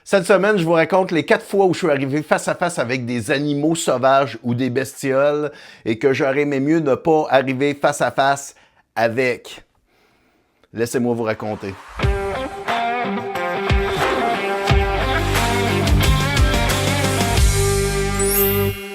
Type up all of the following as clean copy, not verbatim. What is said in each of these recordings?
Cette semaine, je vous raconte les 4 fois où je suis arrivé face à face avec des animaux sauvages ou des bestioles et que j'aurais aimé mieux ne pas arriver face à face avec. Laissez-moi vous raconter.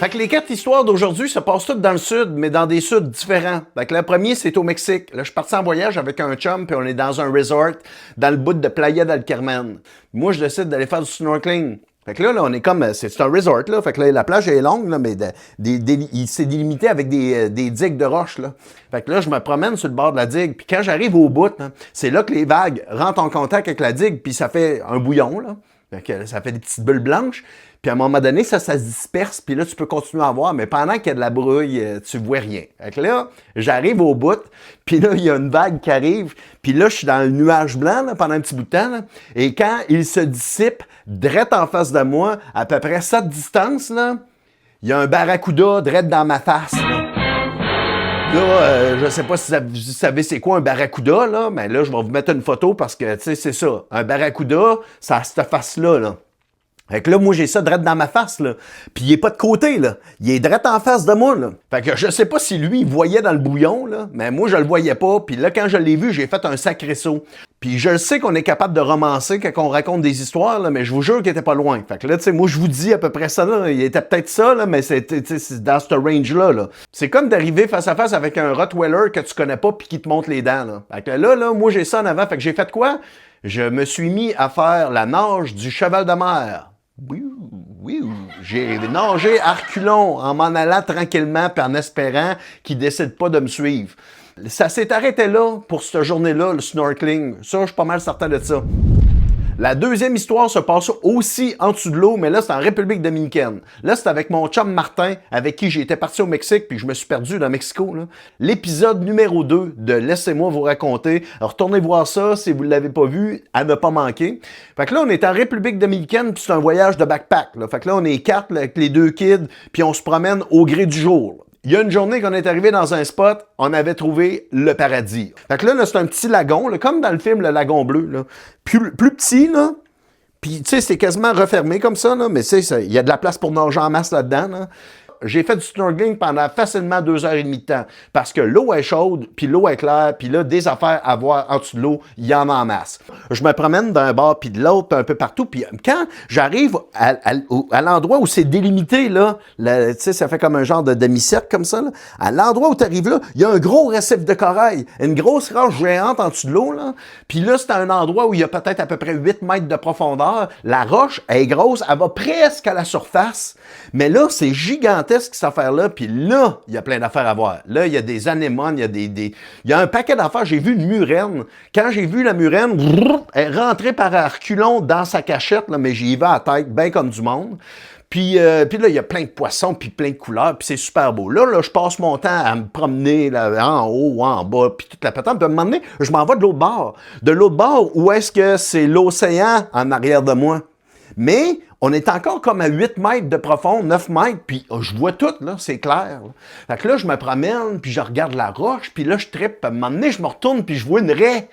Fait que les 4 histoires d'aujourd'hui se passent toutes dans le sud, mais dans des suds différents. Fait que le premier, c'est au Mexique. Là, je suis parti en voyage avec un chum, puis on est dans un resort dans le bout de Playa del Carmen. Moi, je décide d'aller faire du snorkeling. Fait que là, on est comme... C'est un resort, là. Fait que là, la plage est longue, là, mais c'est délimité avec des digues de roches, là. Fait que là, je me promène sur le bord de la digue. Puis quand j'arrive au bout, là, c'est là que les vagues rentrent en contact avec la digue, puis ça fait un bouillon, là. Fait que ça fait des petites bulles blanches. Puis à un moment donné, ça se disperse, puis là, tu peux continuer à voir, mais pendant qu'il y a de la brouille, tu vois rien. Fait que là, j'arrive au bout, puis là, il y a une vague qui arrive, puis là, je suis dans le nuage blanc là, pendant un petit bout de temps, là, et quand il se dissipe, direct en face de moi, à peu près cette distance, là, il y a un barracuda direct dans ma face. Là, je sais pas si vous savez c'est quoi un barracuda, là, mais là, je vais vous mettre une photo parce que, tu sais, c'est ça. Un barracuda, ça a cette face-là, là. Fait que là, moi, j'ai ça direct dans ma face, là. Puis il est pas de côté, là. Il est direct en face de moi, là. Fait que je sais pas si lui, il voyait dans le bouillon, là. Mais moi, je le voyais pas. Puis là, quand je l'ai vu, j'ai fait un sacré saut. Puis je sais qu'on est capable de romancer quand on raconte des histoires, là. Mais je vous jure qu'il était pas loin. Fait que là, tu sais, moi, je vous dis à peu près ça, là. Il était peut-être ça, là. Mais c'est dans ce range-là, là. C'est comme d'arriver face à face avec un Rottweiler que tu connais pas puis qui te monte les dents, là. Fait que là, moi, j'ai ça en avant. Fait que j'ai fait quoi? Je me suis mis à faire la nage du cheval de mer. Oui, j'ai nagé à reculons en m'en allant tranquillement puis en espérant qu'il ne décide pas de me suivre. Ça s'est arrêté là pour cette journée-là, le snorkeling. Ça, je suis pas mal certain de ça. La deuxième histoire se passe aussi en dessous de l'eau, mais là, c'est en République dominicaine. Là, c'est avec mon chum Martin, avec qui j'étais parti au Mexique, puis je me suis perdu dans Mexico. L'épisode numéro 2 de Laissez-moi vous raconter. Alors, retournez voir ça si vous ne l'avez pas vu, à ne pas manquer. Fait que là, on est en République dominicaine, puis c'est un voyage de backpack. Là. Fait que là, on est 4 là, avec les 2 kids, puis on se promène au gré du jour. Il y a une journée qu'on est arrivé dans un spot, on avait trouvé le paradis. Fait que là c'est un petit lagon, là, comme dans le film Le Lagon Bleu. Là. Plus petit, là. Puis, tu sais, c'est quasiment refermé comme ça, là, mais il y a de la place pour nager en masse là-dedans. Là. J'ai fait du snorkeling pendant facilement 2h30 de temps. Parce que l'eau est chaude, puis l'eau est claire, puis là, des affaires à voir en dessous de l'eau, il y en a en masse. Je me promène d'un bord puis de l'autre, un peu partout, puis quand j'arrive à l'endroit où c'est délimité, là, tu sais, ça fait comme un genre de demi-cercle comme ça, là. À l'endroit où tu arrives là, il y a un gros récif de corail, une grosse roche géante en dessous de l'eau, là. Puis là, c'est un endroit où il y a peut-être à peu près 8 mètres de profondeur. La roche est grosse, elle va presque à la surface, mais là, c'est gigantesque cette affaire-là, puis là, il y a plein d'affaires à voir. Là, il y a des anémones, il y a un paquet d'affaires. J'ai vu une murène. Quand j'ai vu la murène, elle est rentrée par reculons dans sa cachette, là, mais j'y vais à la tête, bien comme du monde. Puis là, il y a plein de poissons, puis plein de couleurs, puis c'est super beau. Là, je passe mon temps à me promener là, en haut, en bas, puis toute la patente. Puis à un moment donné, je m'en vais de l'autre bord. De l'autre bord, où est-ce que c'est l'océan en arrière de moi? Mais on est encore comme à 8 mètres de profond, 9 mètres, puis je vois tout, là, c'est clair. Là. Fait que là, je me promène, puis je regarde la roche, puis là, je trippe. À un moment donné, je me retourne, puis je vois une raie.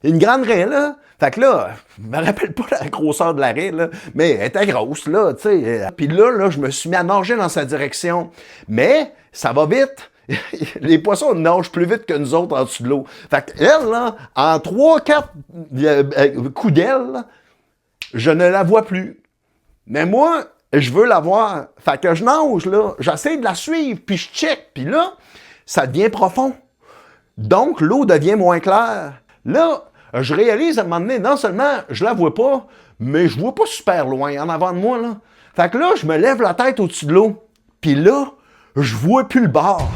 Une grande raie, là. Fait que là, je me rappelle pas la grosseur de la raie, là, mais elle était grosse, là, tu sais. Puis là, je me suis mis à nager dans sa direction. Mais ça va vite. Les poissons nagent plus vite que nous autres en dessous de l'eau. Fait qu'elle, là, en 3-4 coups d'aile, là, je ne la vois plus. Mais moi, je veux la voir. Fait que je nage, là. J'essaie de la suivre, puis je check. Puis là, ça devient profond. Donc, l'eau devient moins claire. Là, je réalise à un moment donné, non seulement je la vois pas, mais je vois pas super loin en avant de moi, là. Fait que là, je me lève la tête au-dessus de l'eau. Puis là, je vois plus le bord.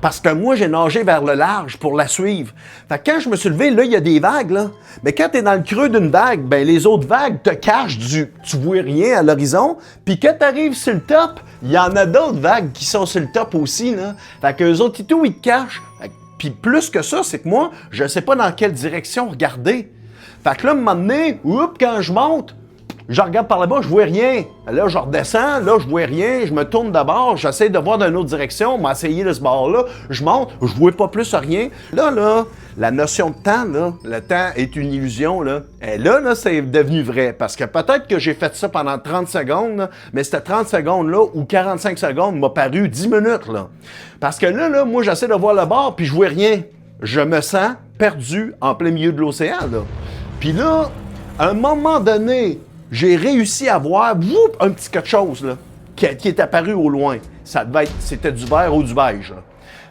Parce que moi, j'ai nagé vers le large pour la suivre. Fait que quand je me suis levé, là, il y a des vagues, là. Mais quand t'es dans le creux d'une vague, ben les autres vagues te cachent tu vois rien à l'horizon. Puis quand t'arrives sur le top, il y en a d'autres vagues qui sont sur le top aussi, là. Fait que eux autres, ils te cachent. Puis plus que ça, c'est que moi, je sais pas dans quelle direction regarder. Fait que là, à un moment donné, quand je monte, je regarde par là-bas, je vois rien. Là, je redescends, là, je vois rien, je me tourne d'abord, j'essaie de voir dans une autre direction, m'essayer de ce bord-là, je monte, je vois pas plus rien. Là, la notion de temps, là, le temps est une illusion, là. Et là, c'est devenu vrai. Parce que peut-être que j'ai fait ça pendant 30 secondes, là, mais c'était 30 secondes-là ou 45 secondes m'a paru 10 minutes, là. Parce que là, moi, j'essaie de voir le bord, puis je vois rien. Je me sens perdu en plein milieu de l'océan, là. Puis là, à un moment donné, j'ai réussi à voir un petit quelque chose là, qui est apparu au loin. C'était du vert ou du beige. Là.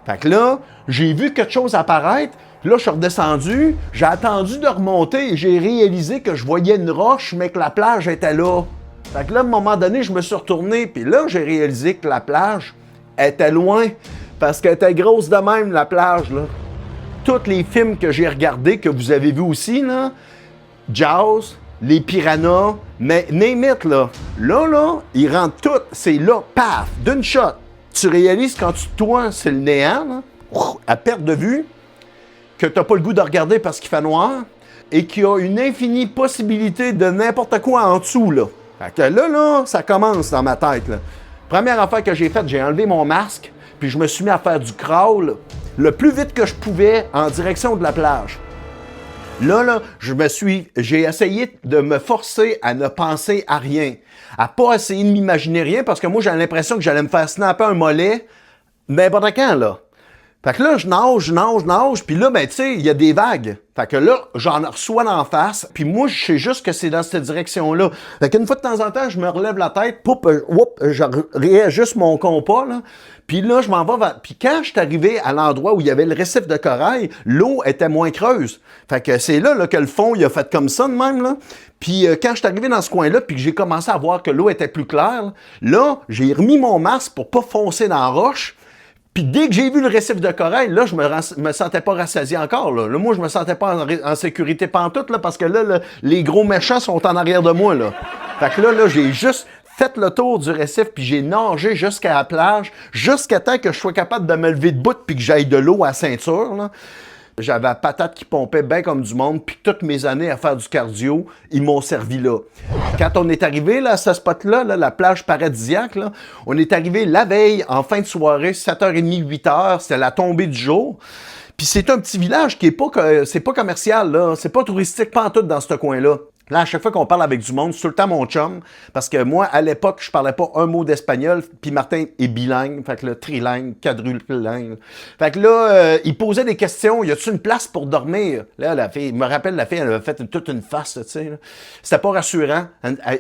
Fait que là, j'ai vu quelque chose apparaître. Puis là, je suis redescendu. J'ai attendu de remonter et j'ai réalisé que je voyais une roche, mais que la plage était là. Fait que là, à un moment donné, je me suis retourné. Puis là, j'ai réalisé que la plage était loin. Parce qu'elle était grosse de même, la plage. Là. Tous les films que j'ai regardés, que vous avez vus aussi, là, Jaws, les piranhas, mais name it, là. Là, ils rentrent tout, c'est là, paf, d'une shot. Tu réalises quand toi, c'est le néant, là, à perte de vue, que t'as pas le goût de regarder parce qu'il fait noir, et qu'il y a une infinie possibilité de n'importe quoi en dessous, là. Fait que là, ça commence dans ma tête, là. Première affaire que j'ai faite, j'ai enlevé mon masque, puis je me suis mis à faire du crawl le plus vite que je pouvais en direction de la plage. Là, j'ai essayé de me forcer à ne penser à rien, à pas essayer de m'imaginer rien, parce que moi, j'ai l'impression que j'allais me faire snapper un mollet n'importe quand, là. Fait que là, je nage, puis là, ben, tu sais, il y a des vagues. Fait que là, j'en reçois d'en face, puis moi, je sais juste que c'est dans cette direction-là. Fait qu'une fois de temps en temps, je me relève la tête, je réajuste mon compas, là, puis là, je m'en vais vers... Puis quand je suis arrivé à l'endroit où il y avait le récif de corail, l'eau était moins creuse. Fait que c'est là que le fond, il a fait comme ça de même, là. Puis quand je suis arrivé dans ce coin-là, puis que j'ai commencé à voir que l'eau était plus claire, là, j'ai remis mon masque pour pas foncer dans la roche. Puis dès que j'ai vu le récif de corail, là, je me sentais pas rassasié encore. Là, moi, je me sentais pas en sécurité pantoute, là, parce que là, les gros méchants sont en arrière de moi. Là. Fait que là, j'ai juste fait le tour du récif, puis j'ai nagé jusqu'à la plage, jusqu'à temps que je sois capable de me lever de bout, puis que j'aille de l'eau à la ceinture. Là. J'avais la patate qui pompait bien comme du monde, puis toutes mes années à faire du cardio, ils m'ont servi là. Quand on est arrivé là, à ce spot-là, là, la plage paradisiaque, là, on est arrivé la veille, en fin de soirée, 7h30, 8h, c'était la tombée du jour. Puis c'est un petit village qui est pas, c'est pas commercial, là, c'est pas touristique, pas en tout dans ce coin-là. Là, à chaque fois qu'on parle avec du monde, c'est tout le temps mon chum, parce que moi, à l'époque, je parlais pas un mot d'espagnol, puis Martin est bilingue, fait que là, trilingue, quadrulingue. Fait que là, il posait des questions, y a-tu une place pour dormir? Là, la fille, me rappelle, la fille, elle avait fait toute une face, tu sais, c'était pas rassurant.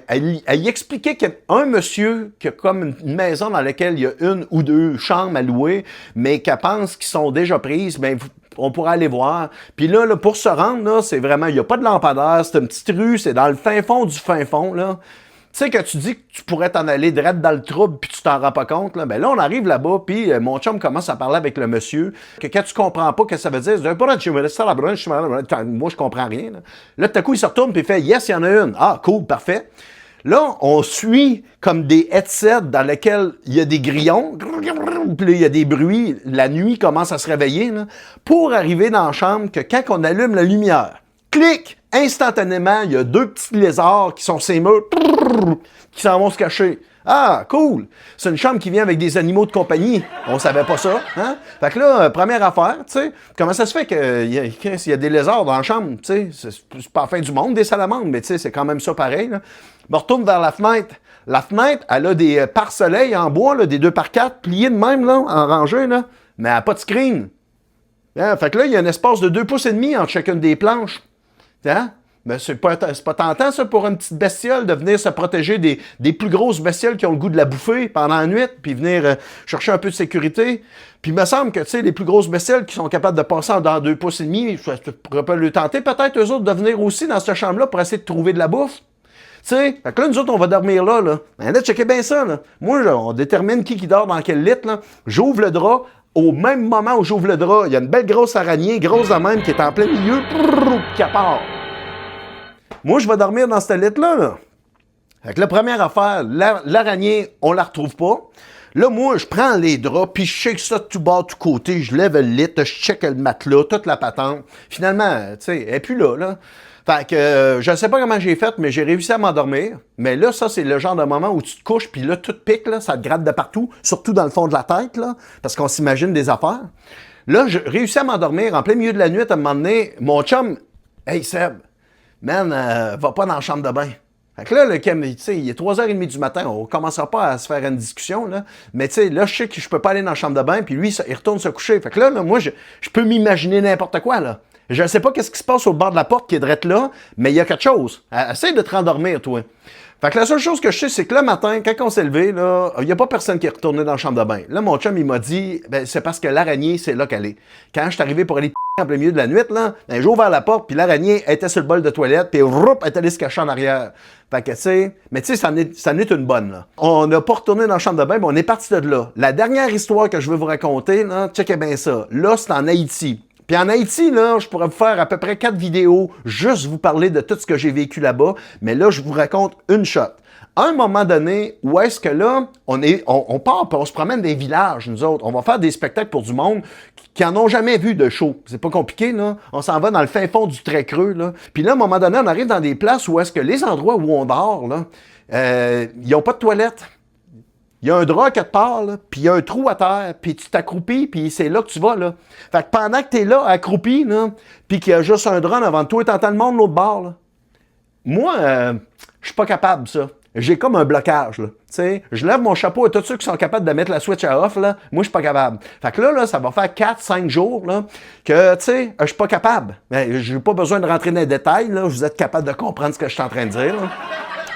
Elle y expliquait qu'il y a un monsieur qui a comme une maison dans laquelle il y a une ou deux chambres à louer, mais qu'elle pense qu'ils sont déjà prises, ben, on pourrait aller voir. Puis là, pour se rendre, là, c'est vraiment, il n'y a pas de lampadaire, c'est une petite rue, c'est dans le fin fond du fin fond, là. Tu sais, que tu dis que tu pourrais t'en aller direct dans le trouble puis tu t'en rends pas compte, là. Ben là, on arrive là-bas, puis mon chum commence à parler avec le monsieur, que quand tu comprends pas ce que ça veut dire, moi, je comprends rien, là. Là, tout à coup, il se retourne puis il fait « Yes, il y en a une. » Ah, cool, parfait. Là, on suit comme des headsets dans lesquels il y a des grillons, puis là, il y a des bruits, la nuit commence à se réveiller, là, pour arriver dans la chambre que quand on allume la lumière, clic, instantanément, il y a deux petits lézards qui sont ces murs, qui s'en vont se cacher. Ah, cool! C'est une chambre qui vient avec des animaux de compagnie. On savait pas ça, hein? Fait que là, première affaire, tu sais, comment ça se fait qu'il y a des lézards dans la chambre, tu sais? C'est pas la fin du monde, des salamandres, mais tu sais, c'est quand même ça pareil, là. Je me retourne vers la fenêtre. La fenêtre, elle a des pare-soleil en bois, là, des 2x4, pliés de même, là, en rangée, là, mais elle n'a pas de screen. Hein? Fait que là, il y a un espace de 2,5 pouces entre chacune des planches. Hein? Mais c'est pas tentant, ça, pour une petite bestiole, de venir se protéger des plus grosses bestioles qui ont le goût de la bouffer pendant la nuit, puis venir chercher un peu de sécurité. Puis il me semble que, tu sais, les plus grosses bestioles qui sont capables de passer dans 2,5 pouces, ça pourrait pas le tenter, peut-être eux autres, de venir aussi dans cette chambre-là pour essayer de trouver de la bouffe. Tu sais, fait que là, nous autres, on va dormir là, là. Ben là, checkez bien ça, là. Moi, là, on détermine qui dort dans quel lit, là. J'ouvre le drap. Au même moment où j'ouvre le drap, il y a une belle grosse araignée, grosse de même, qui est en plein milieu, qui part. Moi, je vais dormir dans ce lit-là, là. Fait que la première affaire, l'araignée, on la retrouve pas. Là, moi, je prends les draps, puis je shake ça de tout bas, de tout côté, je lève le lit, je check le matelas, toute la patente. Finalement, tu sais, elle est plus là, là. Fait que je sais pas comment j'ai fait, mais j'ai réussi à m'endormir. Mais là, ça, c'est le genre de moment où tu te couches, puis là, tout pique, là, ça te gratte de partout, surtout dans le fond de la tête, là, parce qu'on s'imagine des affaires. Là, j'ai réussi à m'endormir en plein milieu de la nuit, à un moment donné, mon chum, « Hey Seb, man, va pas dans la chambre de bain. » Fait que là, tu sais, il est 3h30 du matin, on commencera pas à se faire une discussion, là. Mais tu sais, là, je sais que je peux pas aller dans la chambre de bain, puis lui, il retourne se coucher. Fait que là moi, je peux m'imaginer n'importe quoi, là. Je ne sais pas qu'est-ce qui se passe au bord de la porte qui est drette là, mais il y a quelque chose. Essaye de te rendormir, toi. Fait que la seule chose que je sais, c'est que le matin, quand on s'est levé, là, il n'y a pas personne qui est retourné dans la chambre de bain. Là, mon chum, il m'a dit, ben, c'est parce que l'araignée, c'est là qu'elle est. Quand je suis arrivé pour aller en plein milieu de la nuit, là, ben, j'ai ouvert la porte, puis l'araignée était sur le bol de toilette, puis roup, elle est allée se cacher en arrière. Fait que, tu sais, mais tu sais, ça en est une bonne, là. On n'a pas retourné dans la chambre de bain, mais on est parti de là. La dernière histoire que je veux vous raconter, là, checkez bien ça. Là, c'est en Haïti. Puis en Haïti, là, je pourrais vous faire à peu près 4 vidéos, juste vous parler de tout ce que j'ai vécu là-bas, mais là, je vous raconte une shot. À un moment donné, où est-ce que là, on part, puis on se promène des villages, nous autres. On va faire des spectacles pour du monde qui en ont jamais vu de show. C'est pas compliqué, là. On s'en va dans le fin fond du très creux, là. Puis là, à un moment donné, on arrive dans des places où est-ce que les endroits où on dort, là, ils n'ont pas de toilette. Il y a un drap quelque part, là, puis il y a un trou à terre, puis tu t'accroupis, puis c'est là que tu vas, là. Fait que pendant que t'es là, accroupi, là, puis qu'il y a juste un drap devant toi, t'entends le monde de l'autre bord, là. Moi, je suis pas capable, ça. J'ai comme un blocage, là. Tu sais, je lève mon chapeau à tous ceux qui sont capables de mettre la switch à off, là. Moi, je suis pas capable. Fait que là, ça va faire 4-5 jours, là, que, tu sais, je suis pas capable. Mais j'ai pas besoin de rentrer dans les détails, là. Vous êtes capable de comprendre ce que je suis en train de dire, là.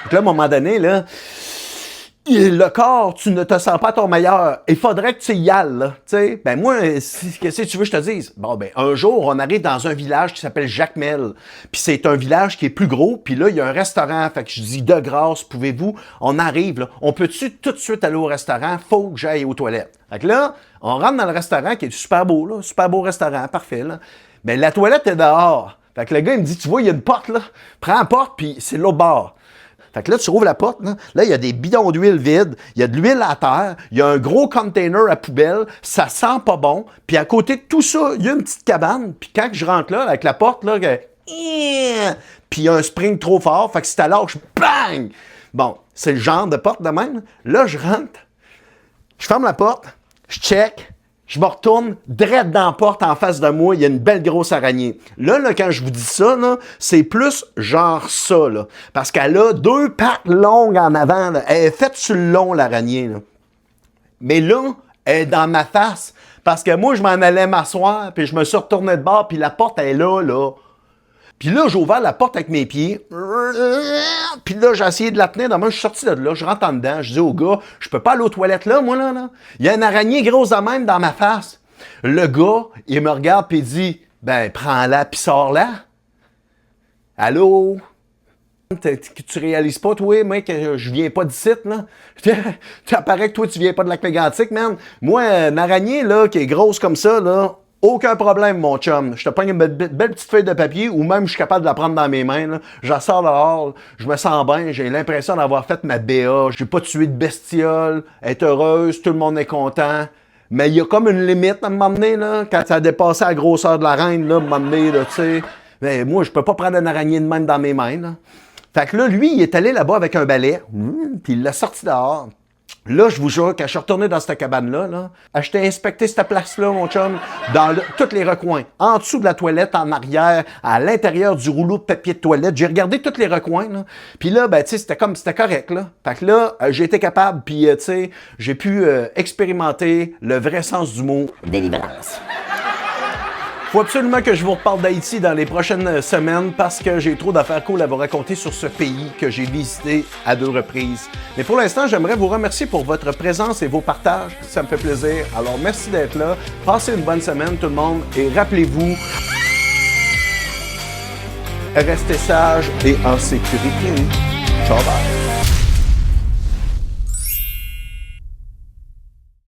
Donc là, à un moment donné, là, le corps, tu ne te sens pas ton meilleur. Il faudrait que tu y ailles, là. Tu sais, ben moi, qu'est-ce que tu veux que je te dise? Bon, ben, un jour, on arrive dans un village qui s'appelle Jacmel. Puis c'est un village qui est plus gros. Puis là, il y a un restaurant. Fait que je dis, de grâce, pouvez-vous? On arrive, là. On peut-tu tout de suite aller au restaurant? Faut que j'aille aux toilettes. Fait que là, on rentre dans le restaurant qui est super beau, là. Super beau restaurant, parfait, là. Ben, la toilette est dehors. Fait que le gars, il me dit, tu vois, il y a une porte, là. Prends la porte, puis c'est l'autre bord. Fait que là, tu rouvres la porte, là, il y a des bidons d'huile vides, il y a de l'huile à terre, il y a un gros container à poubelle, ça sent pas bon, puis à côté de tout ça, il y a une petite cabane, puis quand je rentre là, avec la porte, là, puis il y a un spring trop fort, fait que si t'allâches, bang! Bon, c'est le genre de porte de même. Là, je rentre, je ferme la porte, je check, je me retourne, direct dans la porte en face de moi, il y a une belle grosse araignée. Là, quand je vous dis ça, là, c'est plus genre ça, là. Parce qu'elle a 2 pattes longues en avant, là. Elle est faite sur le long, l'araignée, là. Mais là, elle est dans ma face. Parce que moi, je m'en allais m'asseoir, puis je me suis retourné de bord, puis la porte est là, là. Puis là, j'ai ouvert la porte avec mes pieds. Puis là, j'ai essayé de la tenir. Demain, je suis sorti de là. Je rentre en dedans. Je dis au gars, je peux pas aller aux toilettes là, moi, là. Il y a une araignée grosse de même dans ma face. Le gars, il me regarde puis il dit, ben, prends-la puis sors-la. Allô? Tu réalises pas, toi, mec, que je viens pas d'ici, là? Tu apparaît que toi, tu viens pas de Lac-Mégantic, man. Moi, une araignée, là, qui est grosse comme ça, là, aucun problème, mon chum. Je te prends une belle petite feuille de papier ou même je suis capable de la prendre dans mes mains. Là. Je la sors dehors, je me sens bien, j'ai l'impression d'avoir fait ma BA. J'ai pas tué de bestiole, elle est heureuse, tout le monde est content. Mais il y a comme une limite à un moment donné, là, quand ça a dépassé la grosseur de la reine, là, à un moment donné, là, tu sais. Mais moi, je peux pas prendre une araignée de même dans mes mains. Là. Fait que là, lui, il est allé là-bas avec un balai, puis il l'a sorti dehors. Là, je vous jure, quand je suis retourné dans cette cabane-là, je t'ai inspecté cette place-là, mon chum, dans tous les recoins. En dessous de la toilette, en arrière, à l'intérieur du rouleau de papier de toilette. J'ai regardé tous les recoins, là. Puis là, ben, tu sais, c'était correct, là. Fait que là, j'ai été capable, puis, tu sais, j'ai pu expérimenter le vrai sens du mot délivrance. Faut absolument que je vous reparle d'Haïti dans les prochaines semaines parce que j'ai trop d'affaires cool à vous raconter sur ce pays que j'ai visité à 2 reprises. Mais pour l'instant, j'aimerais vous remercier pour votre présence et vos partages. Ça me fait plaisir. Alors, merci d'être là. Passez une bonne semaine, tout le monde. Et rappelez-vous, restez sages et en sécurité. Ciao, bye.